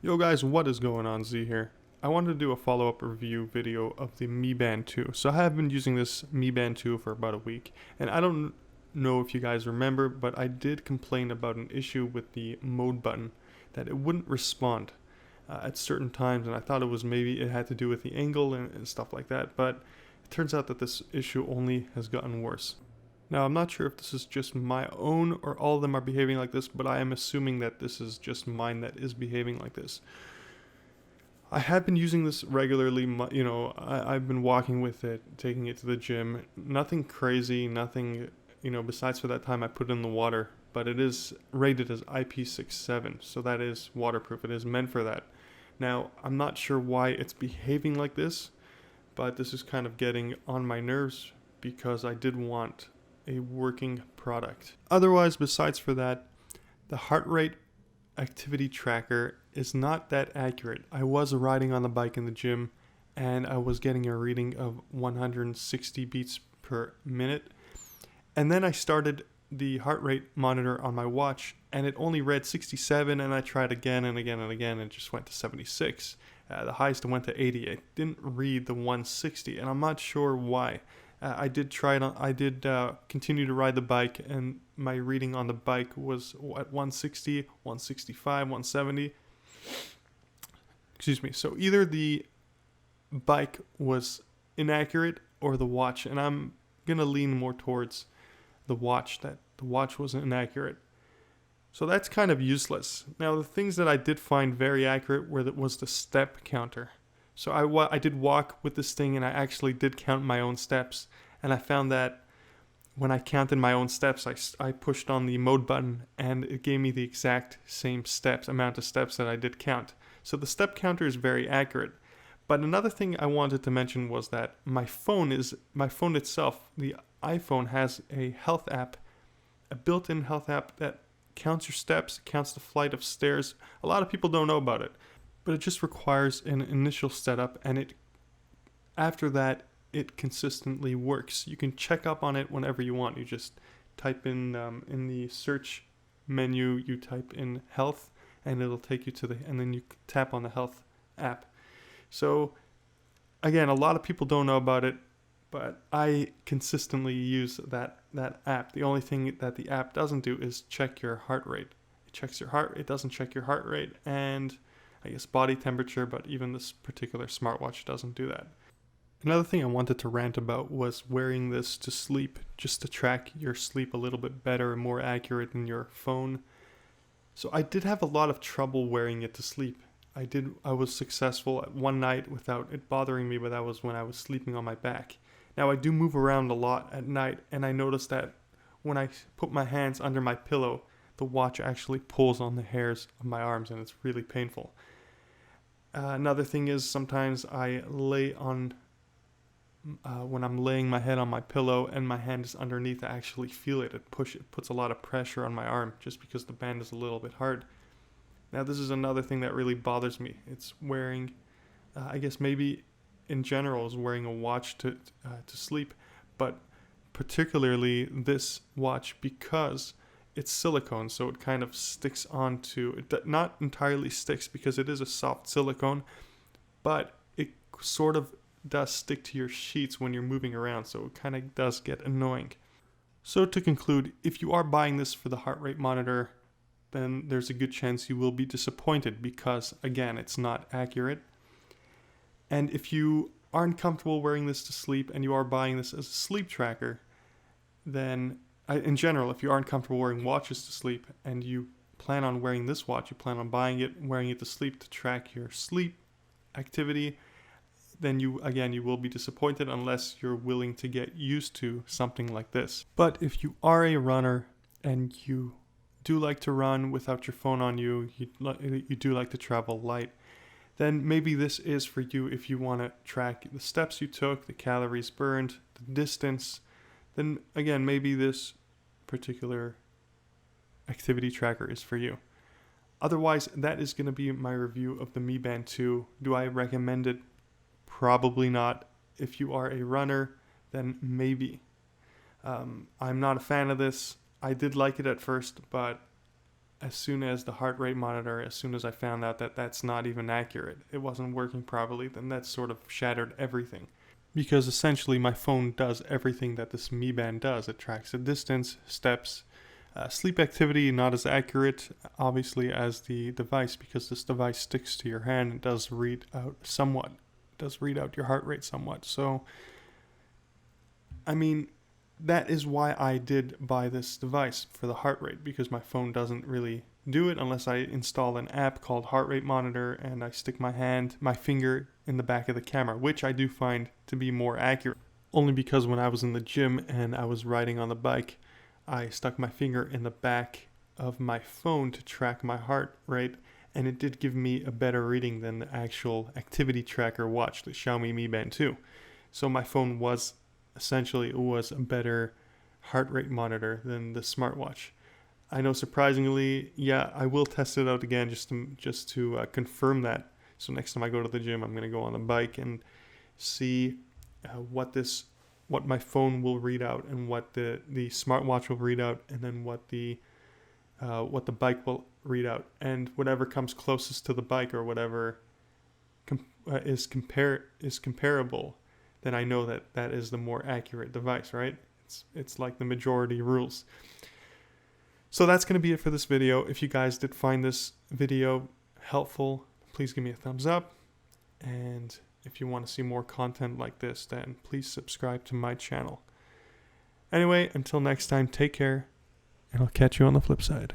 Yo guys, what is going on? Z here. I wanted to do a follow-up review video of the Mi Band 2. So I have been using this Mi Band 2 for about a week, and I don't know if you guys remember, but I did complain about an issue with the mode button, that it wouldn't respond at certain times, and I thought it was maybe it had to do with the angle and stuff like that, but it turns out that this issue only has gotten worse. Now, I'm not sure if this is just my own or all of them are behaving like this, but I am assuming that this is just mine that is behaving like this. I have been using this regularly, I've been walking with it, taking it to the gym. Nothing crazy, nothing, besides for that time I put it in the water, but it is rated as IP67, so that is waterproof. It is meant for that. Now, I'm not sure why it's behaving like this, but this is kind of getting on my nerves because I did want a working product. Otherwise, besides for that, the heart rate activity tracker is not that accurate. I was riding on the bike in the gym and I was getting a reading of 160 beats per minute. And then I started the heart rate monitor on my watch and it only read 67, and I tried again and again and again and it just went to 76. The highest went to 80. It didn't read the 160 and I'm not sure why. I did try it. I did continue to ride the bike, and my reading on the bike was at 160, 165, 170. Excuse me. So either the bike was inaccurate or the watch, and I'm gonna lean more towards the watch, that the watch was inaccurate. So that's kind of useless. Now the things that I did find very accurate was the step counter. So I did walk with this thing and I actually did count my own steps. And I found that when I counted my own steps, I pushed on the mode button and it gave me the exact same amount of steps that I did count. So the step counter is very accurate. But another thing I wanted to mention was that my phone itself, the iPhone, has a health app, a built-in health app that counts your steps, counts the flight of stairs. A lot of people don't know about it, but it just requires an initial setup, and after that it consistently works. You can check up on it whenever you want. You just type in the search menu, you type in health, and it'll take you and then you tap on the health app. So again, a lot of people don't know about it, but I consistently use that app. The only thing that the app doesn't do is check your heart rate. It checks your heart. It doesn't check your heart rate and I guess body temperature, but even this particular smartwatch doesn't do that. Another thing I wanted to rant about was wearing this to sleep, just to track your sleep a little bit better and more accurate than your phone. So I did have a lot of trouble wearing it to sleep. I was successful at one night without it bothering me, but that was when I was sleeping on my back. Now I do move around a lot at night, and I noticed that when I put my hands under my pillow, the watch actually pulls on the hairs of my arms, and it's really painful. Another thing is sometimes I lay on, when I'm laying my head on my pillow and my hand is underneath, I actually feel it. It puts a lot of pressure on my arm just because the band is a little bit hard. Now this is another thing that really bothers me. It's wearing, I guess maybe in general is wearing a watch to sleep, but particularly this watch because it's silicone, so it kind of sticks onto it. Not entirely sticks because it is a soft silicone, but it sort of does stick to your sheets when you're moving around, so it kind of does get annoying. So to conclude, if you are buying this for the heart rate monitor, then there's a good chance you will be disappointed because, again, it's not accurate. And if you aren't comfortable wearing this to sleep and you are buying this as a sleep tracker, then in general, if you aren't comfortable wearing watches to sleep and you plan on wearing this watch, you plan on buying it, wearing it to sleep to track your sleep activity, then you will be disappointed unless you're willing to get used to something like this. But if you are a runner and you do like to run without your phone on you, you do like to travel light, then maybe this is for you if you want to track the steps you took, the calories burned, the distance. Then again, maybe this particular activity tracker is for you. Otherwise, that is going to be my review of the Mi Band 2. Do I recommend it? Probably not. If you are a runner, then maybe. I'm not a fan of this. I did like it at first, but as soon as the heart rate monitor, as soon as I found out that that's not even accurate, it wasn't working properly, then that sort of shattered everything. Because essentially my phone does everything that this Mi Band does. It tracks the distance, steps, sleep activity, not as accurate, obviously, as the device, because this device sticks to your hand and does read out somewhat. It does read out your heart rate somewhat. So, I mean, that is why I did buy this device, for the heart rate, because my phone doesn't really do it unless I install an app called Heart Rate Monitor and I stick my finger in the back of the camera, which I do find to be more accurate. Only because when I was in the gym and I was riding on the bike, I stuck my finger in the back of my phone to track my heart rate, and it did give me a better reading than the actual activity tracker watch, the Xiaomi Mi Band 2. So my phone was essentially a better heart rate monitor than the smartwatch. I know, surprisingly, yeah, I will test it out again just to confirm that. So next time I go to the gym, I'm going to go on the bike and see what my phone will read out, and what the smartwatch will read out, and then what the bike will read out, and whatever comes closest to the bike, or whatever is comparable, then I know that is the more accurate device, right? It's like the majority rules. So that's going to be it for this video. If you guys did find this video helpful, please give me a thumbs up. And if you want to see more content like this, then please subscribe to my channel. Anyway, until next time, take care, and I'll catch you on the flip side.